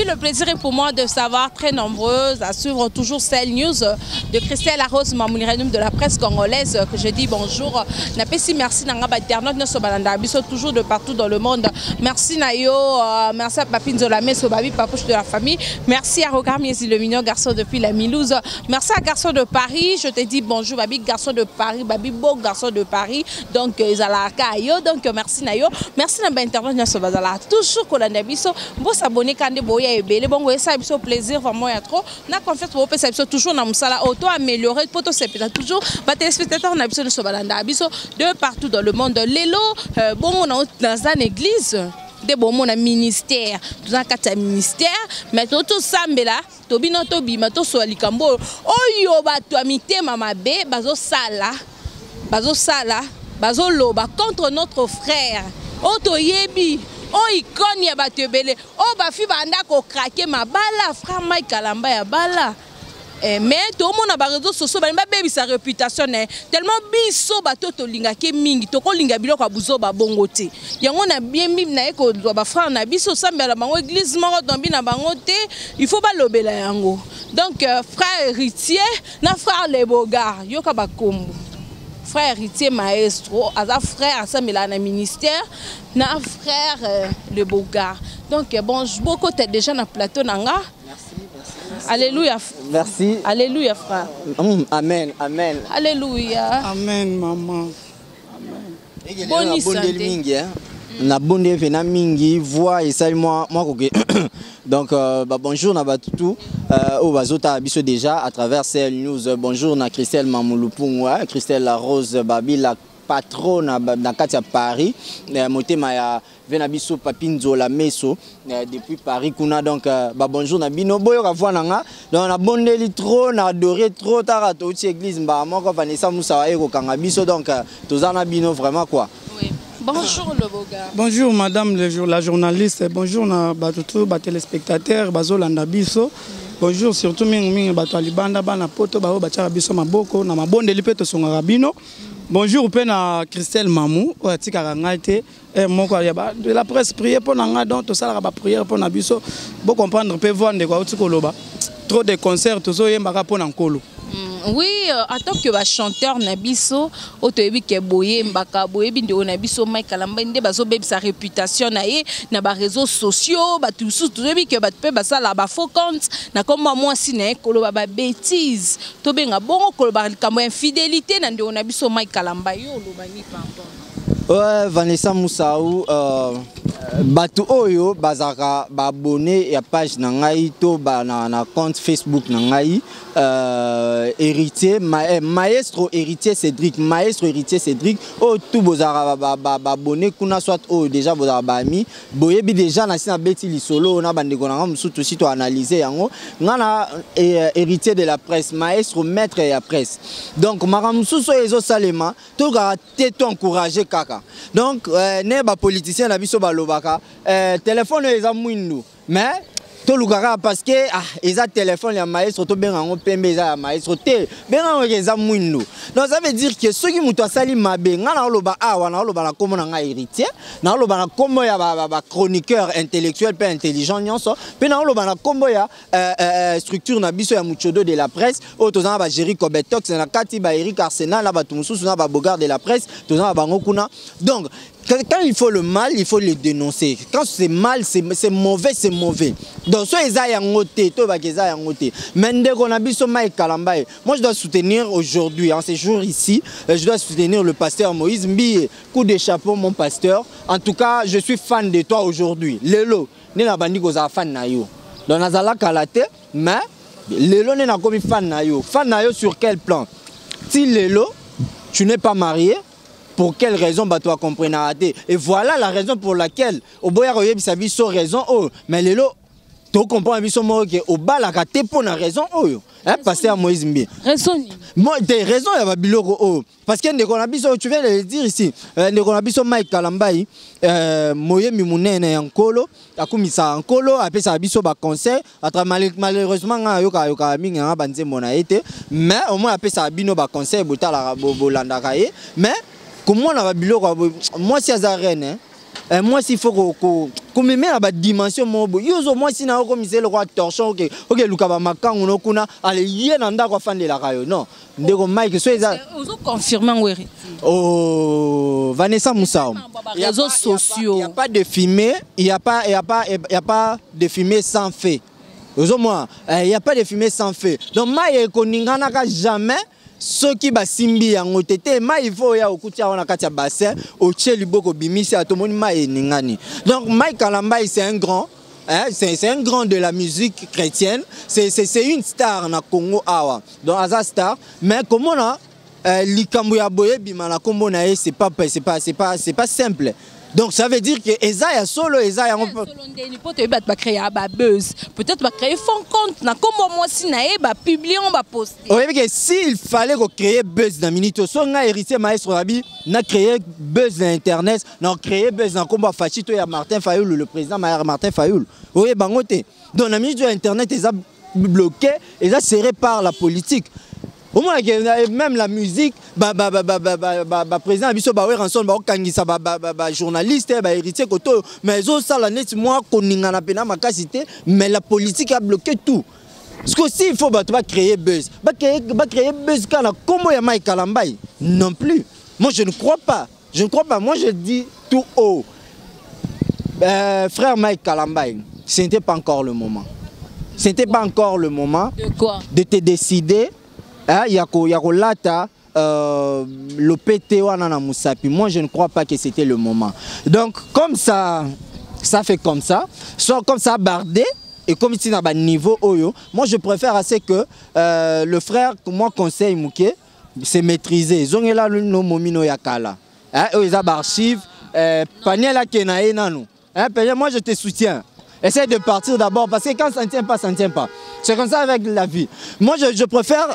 Oui, le plaisir est pour moi de savoir très nombreuses à suivre toujours Sahel News de Christelle Arose Mamounirenum de la presse congolaise que je dis bonjour. Napesi merci Nanga internaute ne sobalanda biso toujours de partout dans le monde. Merci Nayo, merci à Papine Zolamé, Sobabi Papouche de la famille. Merci à Rogard Miesi le mignon garçon depuis la Milouse. Merci à garçon de Paris. Je te dis bonjour Babi garçon de Paris, Babi beau garçon de Paris. Donc ils allaient à Ayo. Donc merci Nayo. Merci Namba internaute ne sobazala. Toujours kolanda biso. Bon s'abonner quand de boya et belle. Bon ça biso plaisir vraiment y a trop. Na confiance pour ça biso toujours na musala auto améliorer poto c'est peut-être toujours. Ba téléspectateurs na biso ne sobalanda biso de partout dans le monde. Lelo bon on dans une église. De bon mon ministère tout ça kata ministère maintenant tout sambela to bino to bima to so likambo oyo bato amité mama be bazo sala bazo loba contre notre frère oto yebi o ikoni ya bato ebele o ba fi banda ko craquer mabala frère Mike Kalamba ya bala. Mais tout le monde a réseaux sociaux, sa réputation tellement biso bato to linga ke mingi to ko linga biloko abuzo ba bongote. Yango na bien bim na eko ba frère na biso sambela bango église moko dombi na bango te, il faut ba lobela yango. Donc frère héritier na frère les Bogards, yoka ba kombo. Frère héritier maestro, aza frère sambela na ministère, na frère les Bogards. Donc bon, beaucoup t'es déjà na plateau nanga. Alléluia. Merci. Alléluia, frère. Amen. Amen. Alléluia. Amen, maman. Amen. Bonne santé. Mingi, na bonne vena mingi voix et salut moi donc bonjour na batutu au bazota biso déjà à travers Sahel News. Bonjour na Christelle Mamoulupungwa, Christelle la Rose Babi la patronne dans Katia Paris. Motema ya Venabiso Papine Zolamé depuis Paris kuna donc bonjour na bino boyo ka voir nanga donc na bondeli trop na adoré trop tara to église mba moko Vanessa Moussa eko kanga biso donc tozana bino vraiment quoi. Oui. Bonjour le beau gars. Bonjour madame la journaliste, bonjour na batutu ba téléspectateurs bazolanda biso. Bonjour surtout mingi bato alibanda bana poto ba ba tara biso maboko na mabondeli pe to songa bino. Bonjour pena Christelle Mamou tika ngaite moko de la presse prier pour nanga donc to sala ba prière pour na biso bo comprendre pe vendre quoi utikoloba trop de concerts to so yemba pour nkolo. Oui, en tant que chanteur Nabiso, Otoyebi Keboye, Mbaka Boyebi de Nabiso, Mike Kalamba, Bazo Baby sa réputation nae, na ba réseaux sociaux, ba tout sous tout que ba pe ba ça là ba faux compte, na comme moi si na kolo ba bêtise, to benga bongo kolo ba kamo infidélité na de Nabiso Mike Kalamba yo lo bani pardon. Ouais, Vanessa Moussaou batu oyo bazaka ba abonné ya page na ngai to ba na compte Facebook na ngai héritier maestro héritier Cédric o tout bozara ba abonné kuna soit o déjà bozara ba ami boyebi déjà na sina beti lisolo na bandeko na ngam surtout si to analyser yango ngana héritier de la presse maestro maître ya presse donc makamsuso ezo salema to ga te encourager kaka donc ne ba politicien na biso ba lobaka téléphone eza mwindu mais to lugara parce que eza téléphone ya maestro to benga ngo pembe eza ya maestro te benga ngo eza mwindu donc ça veut dire que ceux qui muto sali mabe ngana loba wana loba na komo na héritier na loba na komo ya ba chroniqueur intellectuel pe intelligent nyonso pe na loba na komo ya structure na biso ya muchodo de la presse o tozana ba Jerry Kobetox na kati ba Eric Arsenal na ba tumususu na ba Bogard de la presse tozana bango kuna donc quand il faut le mal, il faut le dénoncer. Quand c'est mal, c'est mauvais, c'est mauvais. Donc, soit ils aillent en côté, toi, ils aillent en côté. Mais dès qu'on a vu ce Mike Kalamba, moi, je dois soutenir aujourd'hui, en ces jours ici, je dois soutenir le pasteur Moïse Mbi. Coup de chapeau, mon pasteur. En tout cas, je suis fan de toi aujourd'hui. Lelo, n'est pas bandi qu'on a fan na yo. Donc, Nazala Kalate, mais Lelo n'est pas comme fan na yo. Fan na yo sur quel plan? Si Lelo, tu n'es pas marié. Pour quelle raison bah toi comprendre? Et voilà la raison pour laquelle au boya royebi sabi so raison oh mais lelo to comprendre biso mo que au bas la kate pour na raison oh hein pasteur Moïse Mbi raison moi des raisons ya ba biloko oh parce que ndeko na biso tu viens de le dire ici ndeko na biso Mike Kalambai moyemi munene ya nkolo akumisa nkolo apesa biso ba conseil malheureusement nga yoka mingi nga banze mona été mais au moins apesa bino ba conseil botala bolanda kaye mais comment on a biloko moi si azarene moi s'il faut qu'on me met à la dimension mobo yozo moi si na comme c'est le roi torchon OK luka ba makango no kuna ale yena ndako afande la rayo non ndeko Mike so eza ozo confirmer ngweri oh Vanessa Moussa réseaux sociaux il y a pas de fumer il y a pas de fumer sans feu ozo moi il y a pas de fumer sans feu donc Mike koningana ka jamais ceux qui basimbi yango tete ma il faut ya okutia wana kati ya bassin otie liboko bimisi atomoni ma eningani donc Mike Kalamba c'est un grand c'est un grand de la musique chrétienne c'est une star na Congo awa donc aza star mais comment na likambo ya boye bima na kombo na ye c'est pas simple. Donc ça veut dire que Esaïa solo Esaïa on peut créer un buzz peut-être va créer fond compte na comme moi si na ba publier on va poster. Oui mais s'il fallait créer buzz dans minute so nga héritier maestro Rabi na créer buzz dans internet na créer buzz dans combat Fachito ya Martin Fayoul le président Martin Fayoul. Oui bangote. Donc la minute de internet est bloqué et ça serré par la politique. Au moins même la musique président biso ba ranson ba okangisa ba journaliste ba héritier koto mais zo sala net moi koninga na pena makasité mais la politique a bloqué tout. Parce que si il faut ba créer buzz créer buzz kana kombo ya Mike Kalamba non plus. Moi je ne crois pas moi je dis tout haut frère Mike Kalamba ce n'était pas encore le moment de quoi de te décider yako lata le PT wana na musapi. Moi je ne crois pas que c'était le moment. Donc comme ça fait comme ça, soit comme ça bardé et comme si na ba niveau oyo, moi je préfère assez que le frère que moi conseille Mouké c'est maîtriser. Zongela no momino yakala. Ils a archive Paniela kenae nanu. Moi je te soutiens. Essaye de partir d'abord parce que quand ça ne tient pas, ça ne tient pas. C'est comme ça avec la vie. Moi je préfère.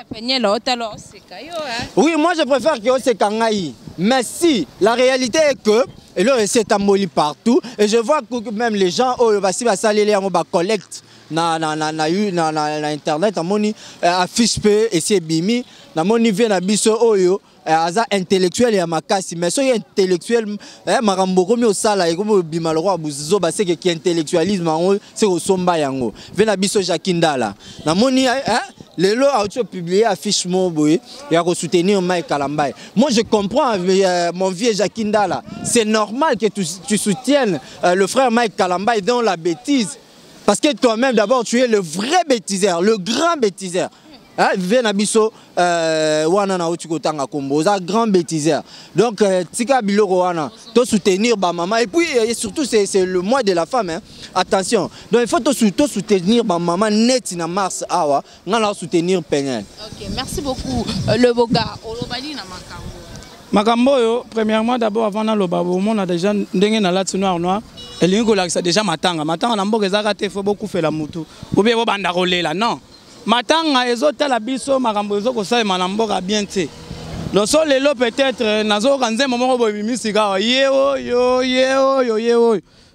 Oui, moi je préfère que c'est Kangaï. Mais si la réalité est que et là c'est amoli partout et je vois que même les gens si va saler on va collecte na internet amoni affiche pe et c'est bimi na moni vient na biso oyo aza intellectuel ya makasi mais soy intellectuel makambo komi osala et comme bima le roi buzo ba c'est que intellectualisme c'est au somba yango vient na biso Jakindala na moni les lots a publié affiche mon boy et à soutenir Mike Kalamba. Moi je comprends mon vieux Jakindala c'est normal que tu soutiennes le frère Mike Kalamba dans la bêtise parce que toi-même d'abord tu es le vrai bêtiseur le grand bêtiseur. Viens biso wana na utikotanga kombo za grand bêtiseur donc tika biloko wana to soutenir ba maman et puis surtout c'est le mois de la femme attention donc il faut to soutenir ba maman net na mars awa ngana soutenir Penel. OK merci beaucoup le boga olobali na makambo yo premièrement d'abord avant na lobabo on a déjà ndenge na lati noir elingi ko lakisa déjà matanga na mboka ezaka te faut beaucoup faire la mutu ou bien bo banda rolela non matanga ezotala biso makambo ezokosala na mboka bien te loso lelo peut-être nazo kanzembo moko boy bimisika yo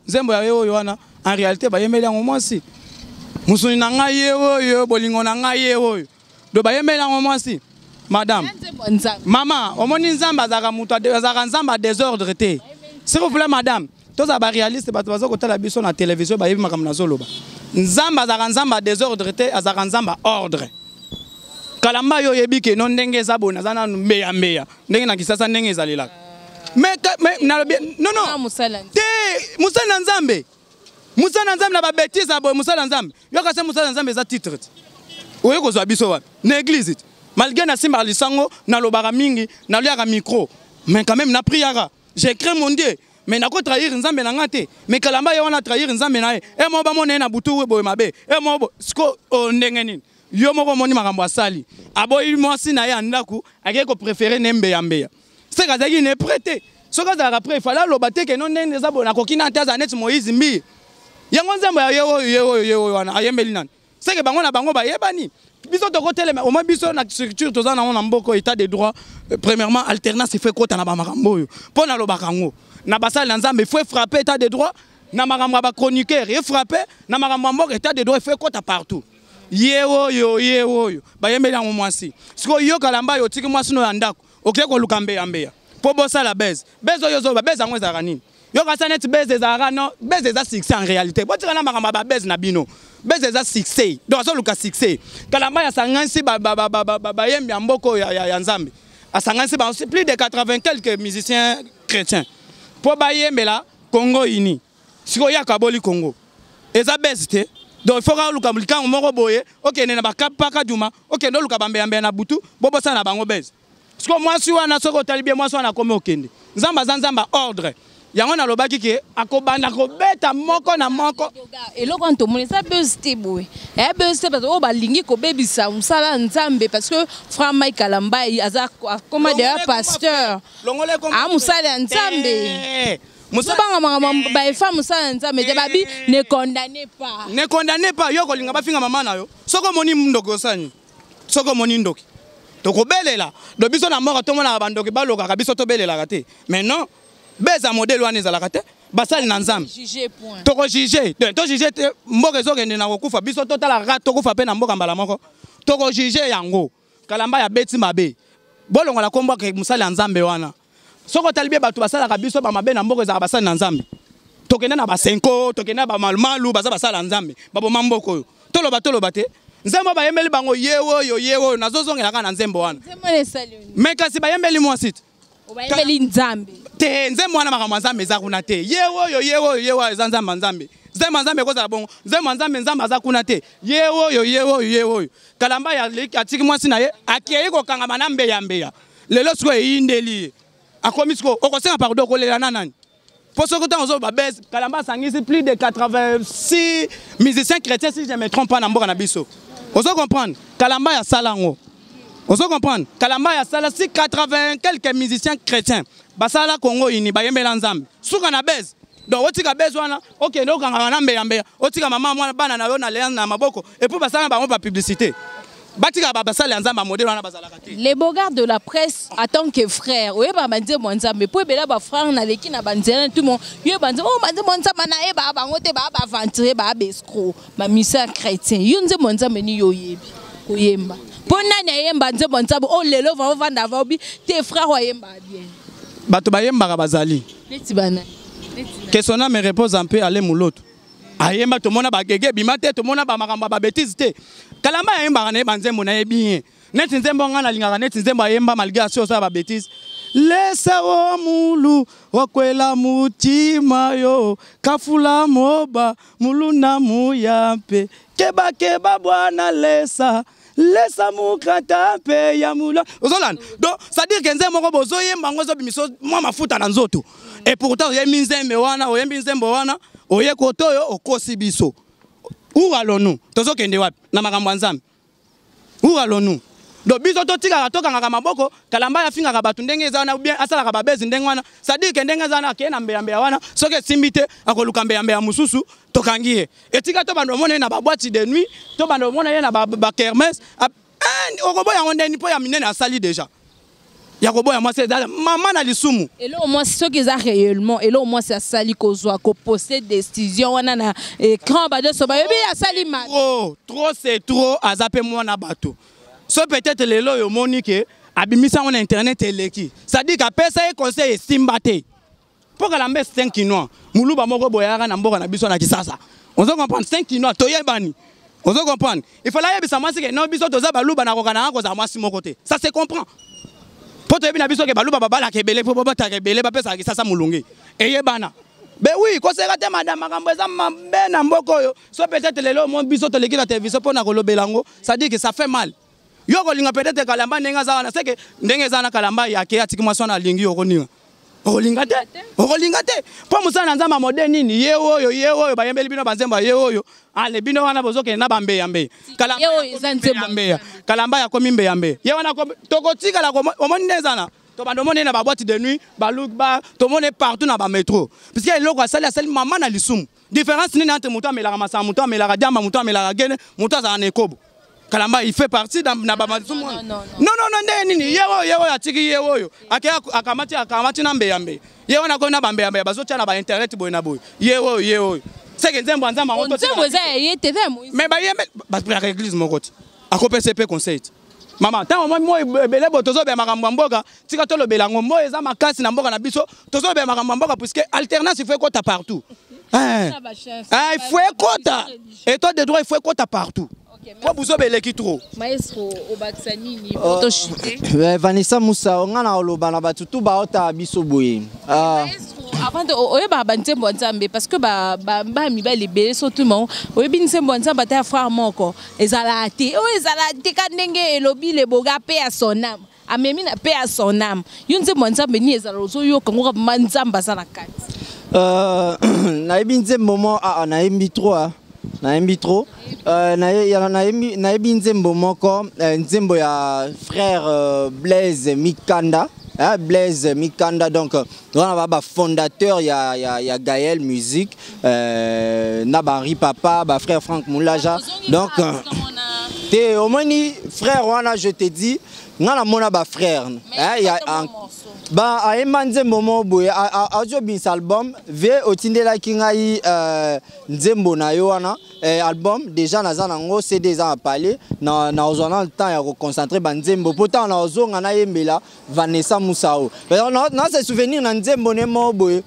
nzembo ya yo wana en réalité ba yemeli yango mwasi musuni na ngai yo bolingo na ngai yo do ba yemeli yango mwasi madame maman omoni nzamba azaka mutu azaka nzamba désordre te s'il vous plaît madame toza ba réaliste bato bazokotala biso na télévision ba yebi makambo nazoloba nzamba azaka nzamba désordre te azaka nzamba ordre Kalamba yo yebi ke non ndenge za bona za na mbeya ndenge na kisasa ndenge ezalelaka mais non te musala nzambe na ba bêtise abo musala nzambe yo ka se musala nzambe za titre oyo ko zwa biso wa na église malgré na simba lisango na lobaka mingi na liaka micro mais quand même na priara j'ai craint mon Dieu mais na ko trahir nzambe na ngate mais Kalamba yo wana trahir nzambe na e mo ba mona na butu we boy mabe mo sko ndenge nini yo moko moni makambo asali aboyi mwasi na ya ndaku ake ko préférer nembe ya mbeya c'est kazaki ne prêter so kaza après il fallait lobaté que non ndenge za bona kokina taza net Moïse mbi yango nzambe ya yo wana ayembeli nani c'est que bango na bango ba yebani biso to côté au moins biso na structure toza na mboko état de droit premièrement alternance fait kota na ba makambo yo pona lobaka ngo na basali na nzambe faut frapper état de droit na makambo ba chroniqueur et frapper na makambo mboko état de droit fait kota partout yo ba yembeli ngo mwasi siko yo Kalamba yo tiki mwasi no ya ndako okye ko luka mbeya po bosa la base oyo zo ba base ngo ezaka nini Yo ka sanet base ezara non, base eza succès en réalité. Bo tika na makamba ba base na bino. Base eza succès. Donc so luka succès. Kalamba ya sangansi ba yembi mboko ya Nzambe. A sangansi ba plus de 80 quelques musiciens chrétiens. Po ba yembe la Congo uni. Siko ya kaboli Congo. Eza base te. Donc il faut que luka mulika moko boye. OK nena ba kapaka duma. OK no luka bambe na butu. Bobo sana bango base. Siko moi si wana soko talibie moi so na komo okende. Nzamba ordre. Yango na lobaki ke akobanda ko beta moko na moko eloko ntomoni ça bezite boy bezite parce que balingi ko bebisa musala Nzambe parce que frère Mike Kalamba aza comme d'ailleurs pasteur musala Nzambe musala ba femme musala Nzambe de babi ne condamnez pas yo kolinga bafinga mama na yo soko moni ndoko sani soko moni ndoki to ko belela do biso na moko to mona bandoki baloka ka biso to belela te mais non beza modèle wana ezalaka te basali na Nzambe toko juger to juger te mboka ezokende na kokufa biso totala rato kokufa pe na mboka mbala moko toko juger yango Kalamba ya beti mabe bolongo la kombo ke musali ya Nzambe wana soko talibie bato basalaka biso ba mabe na mboka ezaka basali na Nzambe tokende na ba 5 tokende ba malumalu baza basala ya Nzambe babo mamboko yo toloba te Nzembo ba yembeli bango yewo nazozongela kana Nzembo wana mais kasi ba yembeli moi site bayembeli Nzambe te Nzembo wana makambo Nzambe eza kuna te yewo eza Nzambe Nzambe kozala bongo Nzambe aza kuna te yewo Kalamba ya atiki mwasi na ye akei kokanga na mbeya lelo siko eyindeli akomi siko okosenga pardon kolela nani pour ce que temps ba base Kalamba sangisi plus de 86 musiciens chrétiens si je me trompe pas na mboka na biso ozo comprendre Kalamba ya salango. Vous comprenez? Kalamba ya sala si 80 quelques musiciens chrétiens. Basala Congo ini ba yembela Nzambe. Suka na base. Donc otika base wana, OK ndo kanga na mbeya. Otika mama mwana bana na yo na leana na maboko et puis basala ba ba publicité. Batika ba basala Nzambe modèle wana bazala kati. Les bogards de la presse en tant que frère. Oye ba banze Nzambe. Po bela ba frère na leki na banzela tout monde. Yo banze banze Nzambe na e ba bangote ba aventurer ba escroc. Ba musicien chrétien. Yo Nzambe ni yo yebi. Koyemba. Pona na yemba Nzembo Nzambe o lelo va vanda va obi tes frères wa yemba bien. Bato ba yemba bazali. Leti bana. Que son âme repose en paix aller mouloto. Ayemba to mona ba gege bimate to mona ba makamba ba bêtise te. Kalamba yemba na Nzembo na bien. Net Nzembo ngana linga net Nzembo yemba malgré so ba bêtise. Lesa o mulu wakwela mutima yo kafula moba muluna muyampe keba bwana lesa mukata pe ya mula ozolan donc ça dire que Nzembo ko bozo yemba ngozo bimiso mwa mafuta na nzoto et pourtant yembi Nzembe wana oyembi Nzembo wana oye kotoyo okosi biso où allons-nous tozo kende wapi na makambo Nzambe où allons-nous donc biso totika toka maboko Kalamba ya finga kabatu ndenge ezana bien asala ka babezi ndenge wana ça dire que ndenge ezana ke na mbeya wana soke simbite akoluka mbeya mususu tokangie etika to bando mona na ba boîte de nuit to bando mona ye na ba kermesse okoboya ngondeni po ya minene asali déjà yakoboya moi c'est maman na lisumu et là au moins ce qui est réellement et là au moins c'est sali kozwa ko poster décision wana na écran ba de so ba yebi asali mal trop c'est trop azape moi na bato. So peut-être les lois monique abimisa on internet eleki. Ça dit qu'à pesa e conseil estimbate. Pour Kalamba 5 kinois, muluba moko boyara na mboka na biso na kisasa. On se comprend 5 kinois toyebani. On se comprend. Il fallait yebisa mwasi ke no biso toza baluba na kokana ko za mwasi moko te. Ça se comprend. Poto yebi na biso ke baluba babala ke bele po bota ke bele ba pesa kisasa mulungi. Eyebana. Ben oui, quand c'est raté madame Makambeza na mboko yo. So peut-être les lois mon biso to leki na télévision pour na kolobelango, ça dit que ça fait mal. Yoko linga peut-être Kalamba nenga za na seke ndenge za na Kalamba yake atiki masona lingi yoko ninga olinga te po musana Nzamba modèle nini yewo ba yembeli bino banzemba yewo ale bino wana bozoke na bambe yambe Kalamba ya komi mbe yambe ye wana tokotika la omoni nezana to bando moni na ba boîte de nuit ba look ba to moni partout na ba métro parce que eloko asali maman na lisumu différence nini entre muto amela masa muto amela diamba muto amela gene muto za na ekobo Kalamba il fait partie dans na bama tout monde. Non nini yewo atiki yewo akamati na mbeyambe. Yewo na ko na bambe yambe bazo tia na ba internet boy na boy. Yewo. C'est que Nzembo Nzamba on to. Nzembo za ye TV Moïse. Mais ba yembe ba pour l'église mokoti. Ako PCP conseil. Maman, tant moi belé botozo be makambo mboka, tika to lobela ngombo eza makasi na mboka na biso, tozo be makambo mboka puisque alternance il faut quota partout. Il faut quota. Et toi de droit il faut quota partout. Pour vous obéir qui trop. Maestro Obaxanini, Vanessa Moussa, on a oloba na batutu ba ota biso boye. Avant de oyeba bantembo nzambe parce que ba mi ba libéré surtout mon oyebi nsembo nzamba ta frère moko ezalate ka ndenge elobi le boga pe à son âme amemi na pe à son âme yo nsembo nzambe ni ezalo zo yo kango ba nzamba sana kati na yebi nsembo mo na yebi trop na yebi trop na yebi nsembo moko nsembo ya frère Blaise Mikanda. Blaise Mikanda, donc on a fondateur, il y a Gaël Musique, Nabari Papa, frère Franck Moulaja. Donc, au moins, frère, je te dis, on a mon frère. Il y a un moment où il album, au Tindela Kingai Nzembo na yoana album déjà na zanango c'est déjà à parler na ozona le temps ya reconcentrer Nzembo pourtant na ozonga na yembela Vanessa Moussao na se souvenir na Nzembo ne mo boy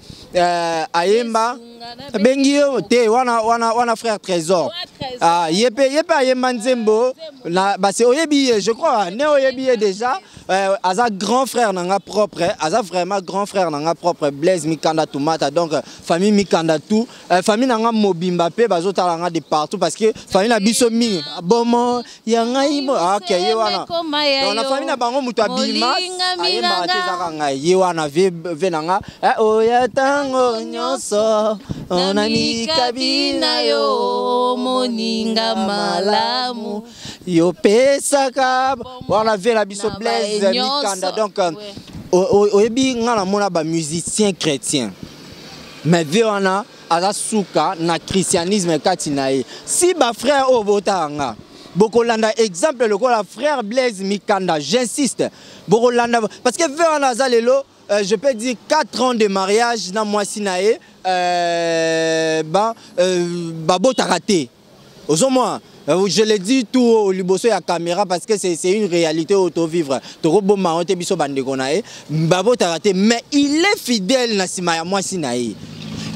ayemba bengi te wana frère Trésor yepe ayemba Nzembo na ba c'est oyebi je crois né oyebi déjà Aza grand frère nanga propre, Aza vraiment grand frère nanga propre, Blaise Mikanda Toumata, donc famille Mikanda tout, famille nanga Mobimba pe bazota nanga de partout parce que famille na biso mi, bon yanga imo, ok yewana, donc la famille na bango mutu abima, ayemba tezaka ngai yewana ve nanga, oya tango nyonso, onani kabina yo moninga malamu, yo pesaka, wana ve la biso Blaise Mikanda, donc oyebi ngana mona ba musicien chrétien mais veona aza suka na christianisme katinae si ba frère obotanga bokolanda exemple le la frère Blaise Mikanda j'insiste bokolanda parce que veona aza lelo je peux dire 4 ans de mariage na mwasi nae bota raté ozomwa. Je l'ai dit tout au liboso ya caméra parce que c'est une réalité auto-vivre. Mais il est fidèle na sima ya mwasi na ye.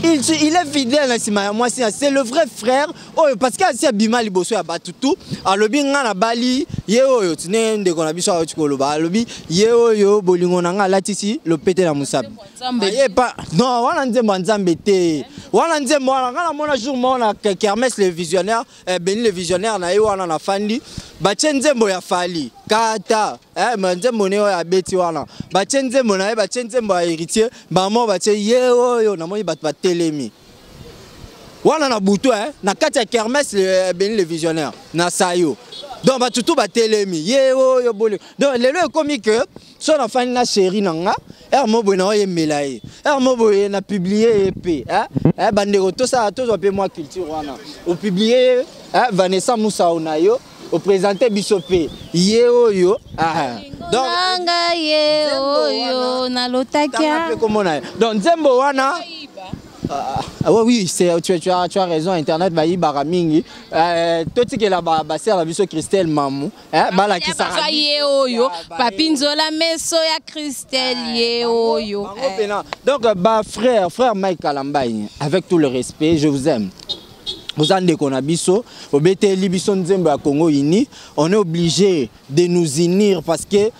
Il est fidèle na sima ya mwasi na c'est le vrai frère. Oh parce que si abima liboso ya batutu, alobi nga na bali ye oyo tine ndeko na biso atikolo ba alobi ye oyo bolingo na nga latisi lo pété na musabi. Ye pas non wana nzembo nzambe te. Wana nzembo wana nga na mona jour mona Kermesse le visionnaire Béni le visionnaire na ye wana na fandi batie nzembo ya fali kata nzembo ne ya beti wana batie nzembo na ye batie nzembo ya héritier bamo batie ye oyo na moni bato batelemi wana na butu na kati ya Kermesse Béni le visionnaire na sayo donc batutu batelemi ye oyo boli donc lelo ekomi que so na fani na chéri nanga mobo na oye melaye mobo na publier EP bandeko to ça to pe moi culture wana o publier Vanessa Moussa onayo o présenter bisope ye oyo donc nanga ye oyo na lotakia donc nzembo wana oui, tu as raison, Internet va y baramingi. Tout que la basse la biso Christelle Mamou, bala qui s'arrête. Oyo, papinzola meso ya Christelle ye oyo. Donc frère Mike Kalambaye, avec tout le respect, je vous aime. Vous en déconabiso, au BT Libiso Nzembo à Congo Uni, on est obligé de nous unir parce que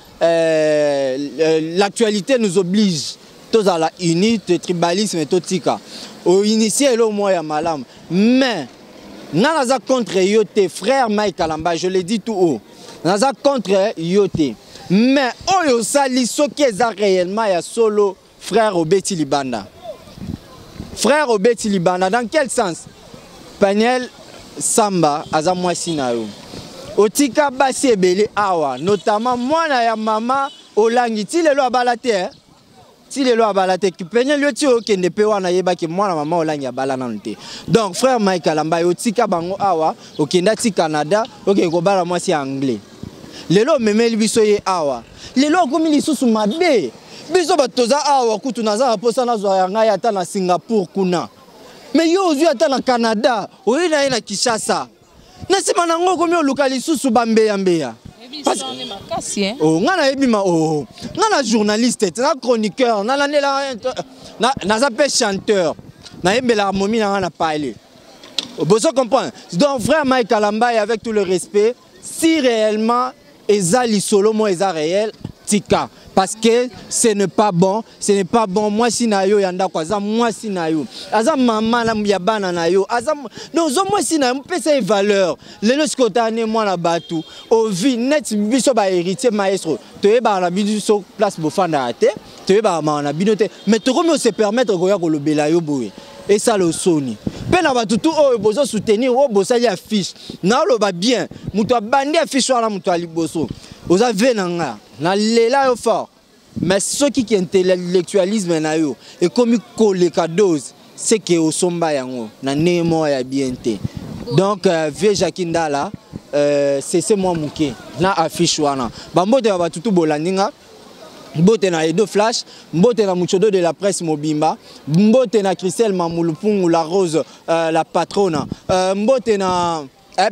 l'actualité nous oblige. Tous à la unité, tribalisme et tout ça. Au initié, le mois ya malam. Mais, naza contre yote, frère Mike Kalamba, je l'ai dit tout haut. Naza contre yote. Mais, oyo sali soki eza réellement ya solo frère Obeti Libanda. Frère Obeti Libanda, dans quel sens? Paniel Samba, aza mwasi na yo. Otika basi ebele awa, notamment mwana ya mama Olangi, ti lelo abalate si les lois balate qui peignent le tio qui ne peut pas na yeba ki moi la maman Olangi ya balana nte. Donc frère Mike Kalamba otika bango awa okenda ti Canada OK ko bala moi si anglais. Lelo memeli biso ye awa. Lelo komi lisusu mabe. Biso batoza awa kutu naza posa na zo ya ngai ata na Singapour kuna. Mais yo ozu ata na Canada, oyi na Kinshasa. Na sima nango komi oluka lisusu bambeya mbeya. Oh, ngana ebima oh. Ngana journaliste, na chroniqueur, na zappé chanteur. Na yembela momi na ngana parler. Vous comprenez? Donc frère Mike Kalamba, avec tout le respect, si réellement Ezali solo mo eza réel, tika. Parce que ce n'est pas bon, Moi si na yo yanda kwa za moi si na yo. Aza maman na yabana na yo. Aza non zo moi si na yo pesa une valeur. Lelo skotane moi na batu. Au vie net biso ba héritier maestro. Te ba na biso place bofanda ate. Te ba na binote. Mais to comme se permettre ko ya ko lobela yo boye. Et ça le soni. Pe na batu tout o bozo soutenir o bosali affiche. Na lo ba bien. Muto abandi affiche wala muto ali boso. Vous avez na lela yo fort. Mais ceux qui intellectualisent maintenant et comme les cadeaux, c'est que au somba yango na nemo ya bienté. Donc vieux Jakinda là, c'est moi muké. Na affiche wana. Bambote ba tutu bolandinga. Mbote na Edo Flash, mbote na Muchodo de la presse Mobimba, mbote na Christelle Mamulupungu la Rose, la patronne, mbote na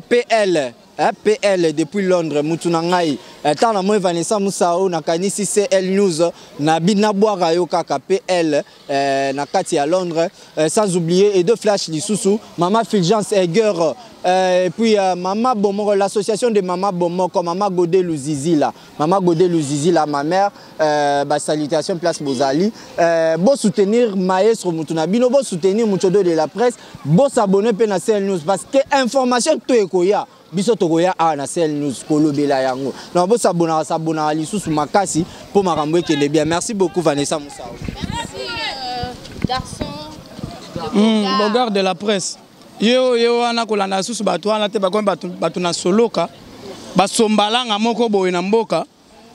PL depuis Londres, Moutunangai, tant na moi Vanessa Moussao, na kanisi CL News, na Binabouara yo kaka PL, na Kati à Londres, sans oublier Edo Flash Lissousou, Mama Fulgence Egger, et puis Mama Bomo, l'association de Mama Bomo, comme Mama Godé Louzizi là, ma mère, salutation place Bozali, bon soutenir Maestro Moutunabino, bon soutenir Mouchodo de la presse, bon s'abonner pe na CL News, parce que information to ekoya. Biso tokoya na CL News kolobela yango. Non bo sabona lisusu makasi pour makambo ekende bien. Merci beaucoup Vanessa Moussao. Merci garçon. Bogard de la presse. Yo wana kolanda susu bato wana te bakomba bato na soloka. Basombalanga moko boye na mboka.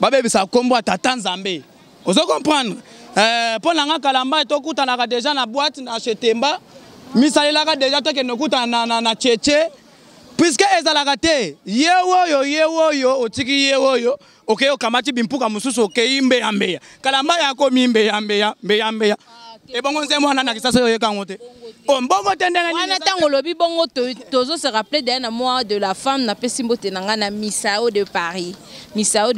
Babebisa kombo tata Nzambe. Ozo comprendre. Pour nanga Kalamba tokutanaka déjà na boîte na Chetemba. Misalelaka déjà to ke nokuta na Cheche. Puisque ezalaka te yewoyo otiki yewoyo okeyo kamati bimpuka mususu okeimbe yambeya Kalamba yako mimbe yambeya ebongo nze mwana na kisasa yo kango te mbongo tendenga wana tango lobi bongo tozo se rappeler d'un mois de la femme na pesimbo tenanga na Misao de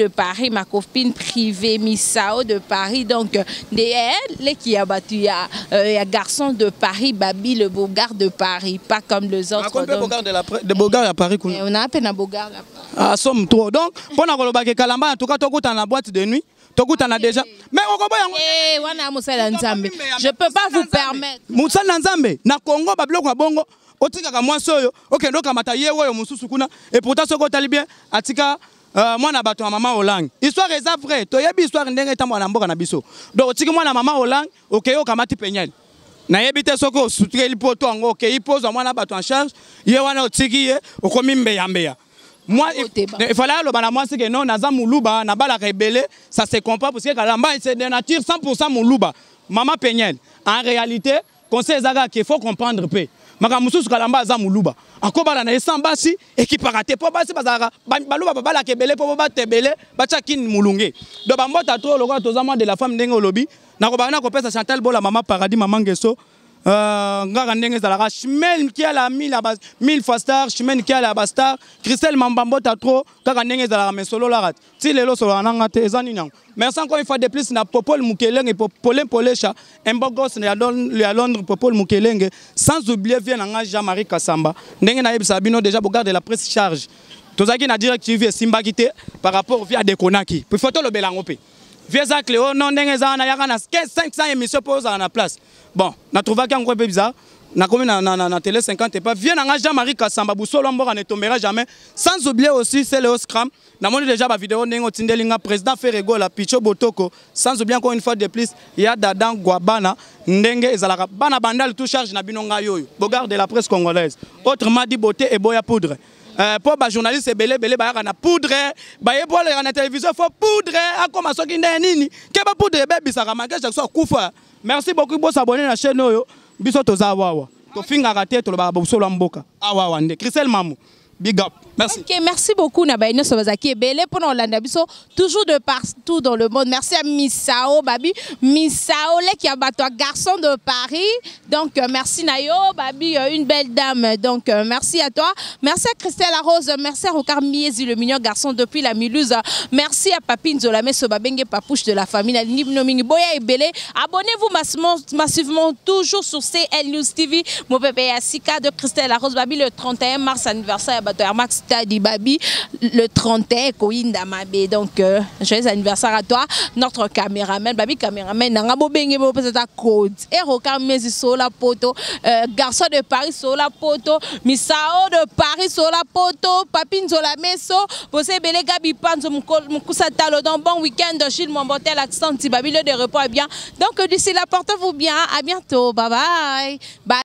Paris, ma copine privée Misao de Paris, donc les qui a battu ya garçon de Paris Babi le Bogard de Paris, pas comme les autres. De Bogard à Paris on a à peine un Bogard là. Ah somme trop. Donc pour na koloba ke Kalamba en tout cas tokuta na boîte de nuit. Tokutana déjà. Mais on comprend wana Moussala Nzambe. Je peux pas vous permettre. Moussala Nzambe na Congo ba biloko bongo otika ka mwa soyo okendo ka mata yewo yo mususu kuna et pourtant soko tali bien atika mwana bato ya mama Hollande. Histoire est vraie. Toyebi histoire ndenge tambo na mboka na biso. Donc otika mwana mama Hollande okeyo ka mati penyel. Na yebite soko sutre lipoto ngo okeyi pose mwana bato en charge ye wana otiki ye okomi mbeya. Moi, il fallait le moi c'est que non, naza muluba, na bala rebelle, ça se comprend parce que Kalamba c'est de nature 100% muluba. Maman Penyel, en réalité, conseil zaga qu'il faut comprendre peu. Makamusu Kalamba za muluba. Encore bala na esambasi et qui parate po basi bazara. Baluba bala kebele po ba tebele, ba chakin mulunge. Do ba mbota to loka tozama de la femme ndenge olobi. Na ko bana ko pesa Chantal Bola maman Paradis maman Ngeso. Ngara ndenge zalaka Chimel qui a la 1000 fois star Chimel qui a la bastar Christelle Mambambo ta trop kaka ndenge zalaka mais solo la rat ti lelo solo nanga te ezani nyang. Merci encore une fois de plus na Popol Mukelenge et Popolin Polesha Mbogos na ya Londres Popol Mukelenge sans oublier vient nanga Jean-Marie Kassamba ndenge na yebisa bino déjà Bogard de la presse charge tozaki na direct TV Simba kité par rapport via de Konaki puis photo le belango pe via za Cléo non ndenge za na yaka na 500 émissions pose à la place. Bon, na trouvé qu'un peu bizarre, na commis na télé 50 et pas vient na Jean-Marie Kassamba Boussolo Mbora ne tombera jamais. Sans oublier aussi c'est le Scram. Na moni déjà ba vidéo ndenge Tindelinga président Ferrego la Picho Botoko. Sans oublier encore une fois de plus, il y a Dadan Guabana ndenge ezalaka bana bandal tout charge na binonga yoyo. Bogard de la presse congolaise. Autrement dit beauté et boya poudre. Pour les journalistes, belé na poudre, pour la télévision, il faut poudre, à comme ça qui n'est nini, qui va poudre, bébé, ça ramène chaque fois koufa. Merci beaucoup pour s'abonner à la chaîne, biso toza wawa. To finga raté, to le babo solo mboka. Awa wande, Christelle Mamou. big up. Merci. Ok, merci beaucoup Nabaïno Sobazaki et Belé pour Olanda Biso, toujours de partout dans le monde. Merci à Misao Babi, Misao qui a battu un garçon de Paris. Donc merci Nayo Babi, une belle dame. Donc merci à toi. Merci à Christelle Arose, merci à Rokar Miezi, le mignon garçon depuis la Mulhouse. Merci à Papi Nzolame Sobabenge Papouche de la famille Nibnomingi Boya et Belé. Abonnez-vous massivement toujours sur CL News TV. Mon bébé Asika de Christelle Arose Babi le 31 mars anniversaire à Bato Max Tadi Babi le 31 Koinda Mabé. Donc joyeux anniversaire à toi, notre caméraman Babi caméraman Nangabo Benge Bo peut-être code et Rokar Miezi sur la poto, garçon de Paris sur la poto, Misao de Paris sur la poto, Papi Nzolame so, Bosé Belé Gabi Panzo Moussa Talo dans bon week-end de Gilles Mombotel accent Babi le de repos bien. Donc d'ici là portez-vous bien, à bientôt, bye bye. Bye.